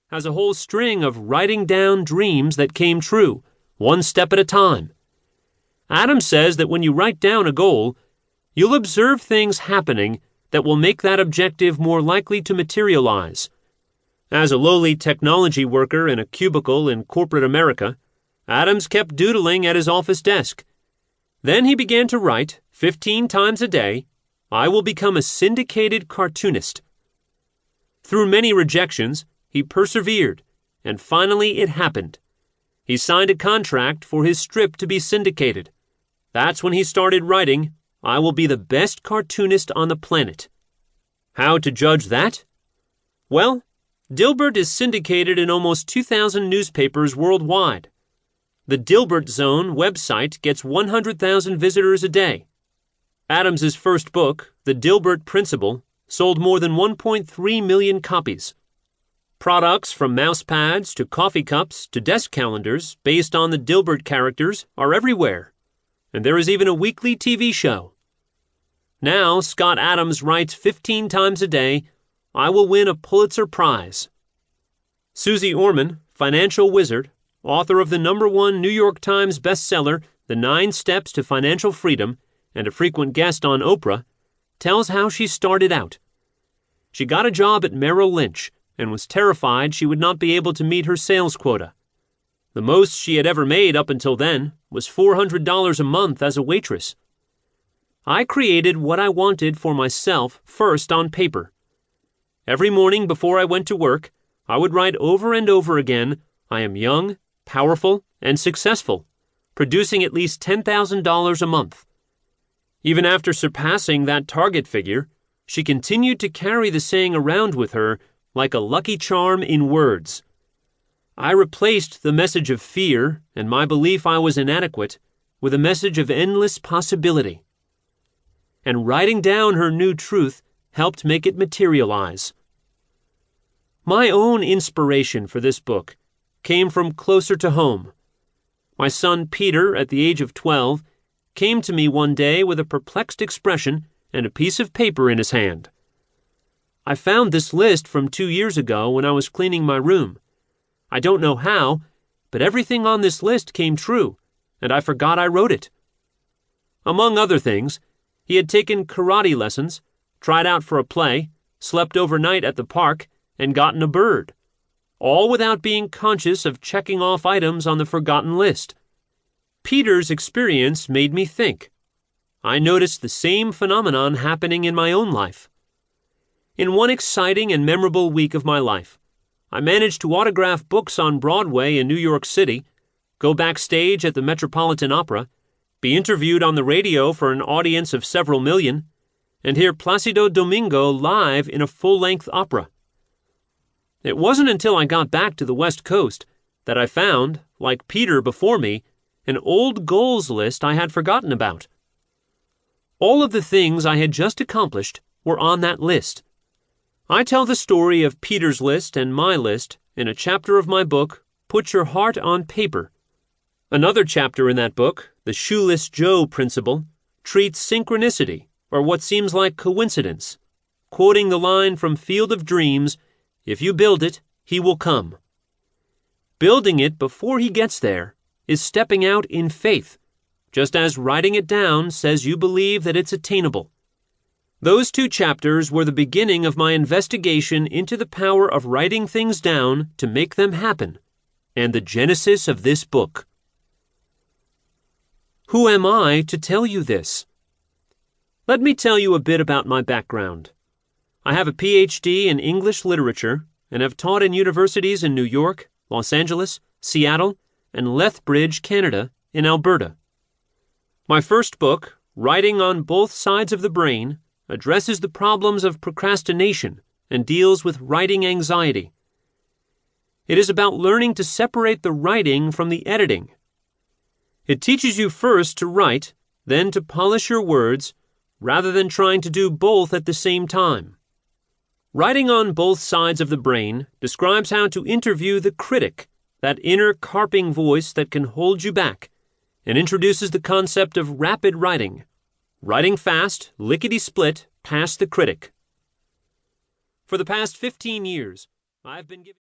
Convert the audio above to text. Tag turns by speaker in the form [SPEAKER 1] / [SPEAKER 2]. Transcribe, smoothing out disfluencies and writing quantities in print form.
[SPEAKER 1] has a whole string of writing down dreams that came true, one step at a time. Adams says that when you write down a goal, you'll observe things happening that will make that objective more likely to materialize. As a lowly technology worker in a cubicle in corporate America, Adams kept doodling at his office desk. Then he began to write, 15 times a day, "I will become a syndicated cartoonist." Through many rejections, he persevered, and finally it happened. He signed a contract for his strip to be syndicated. That's when he started writing, "I will be the best cartoonist on the planet." How to judge that? Well, Dilbert is syndicated in almost 2,000 newspapers worldwide. The Dilbert Zone website gets 100,000 visitors a day. Adams's first book, The Dilbert Principle, sold more than 1.3 million copies. Products from mouse pads to coffee cups to desk calendars based on the Dilbert characters are everywhere, and there is even a weekly TV show. Now Scott Adams writes 15 times a day, "I will win a Pulitzer Prize." Susie Orman, financial wizard, author of the #1 New York Times bestseller, The 9 Steps to Financial Freedom, and a frequent guest on Oprah, tells how she started out. She got a job at Merrill Lynch and was terrified she would not be able to meet her sales quota. The most she had ever made up until then was $400 a month as a waitress. I created what I wanted for myself first on paper. Every morning before I went to work, I would write over and over again, "I am young, powerful, and successful," producing at least $10,000 a month. Even after surpassing that target figure, she continued to carry the saying around with her like a lucky charm in words. I replaced the message of fear and my belief I was inadequate with a message of endless possibility. And writing down her new truth helped make it materialize. My own inspiration for this book came from closer to home. My son Peter, at the age of 12, came to me one day with a perplexed expression and a piece of paper in his hand. I found this list from 2 years ago when I was cleaning my room. I don't know how, but everything on this list came true, and I forgot I wrote it. Among other things, he had taken karate lessons, tried out for a play, slept overnight at the park, and gotten a bird, all without being conscious of checking off items on the forgotten list. Peter's experience made me think. I noticed the same phenomenon happening in my own life. In one exciting and memorable week of my life, I managed to autograph books on Broadway in New York City, go backstage at the Metropolitan Opera, be interviewed on the radio for an audience of several million, and hear Placido Domingo live in a full-length opera. It wasn't until I got back to the West Coast that I found, like Peter before me, an old goals list I had forgotten about. All of the things I had just accomplished were on that list. I tell the story of Peter's list and my list in a chapter of my book, Put Your Heart on Paper. Another chapter in that book, The Shoeless Joe Principle, treats synchronicity, or what seems like coincidence, quoting the line from Field of Dreams, "If you build it, he will come." Building it before he gets there is stepping out in faith, just as writing it down says you believe that it's attainable. Those 2 chapters were the beginning of my investigation into the power of writing things down to make them happen, and the genesis of this book. Who am I to tell you this? Let me tell you a bit about my background. I have a PhD in English literature and have taught in universities in New York, Los Angeles, Seattle, and Lethbridge, Canada, in Alberta. My first book, Writing on Both Sides of the Brain, addresses the problems of procrastination and deals with writing anxiety. It is about learning to separate the writing from the editing. It teaches you first to write, then to polish your words, rather than trying to do both at the same time. Writing on Both Sides of the Brain describes how to interview the critic, that inner carping voice that can hold you back, and introduces the concept of rapid writing. Writing fast, lickety-split, past the critic. For the past 15 years, I've been giving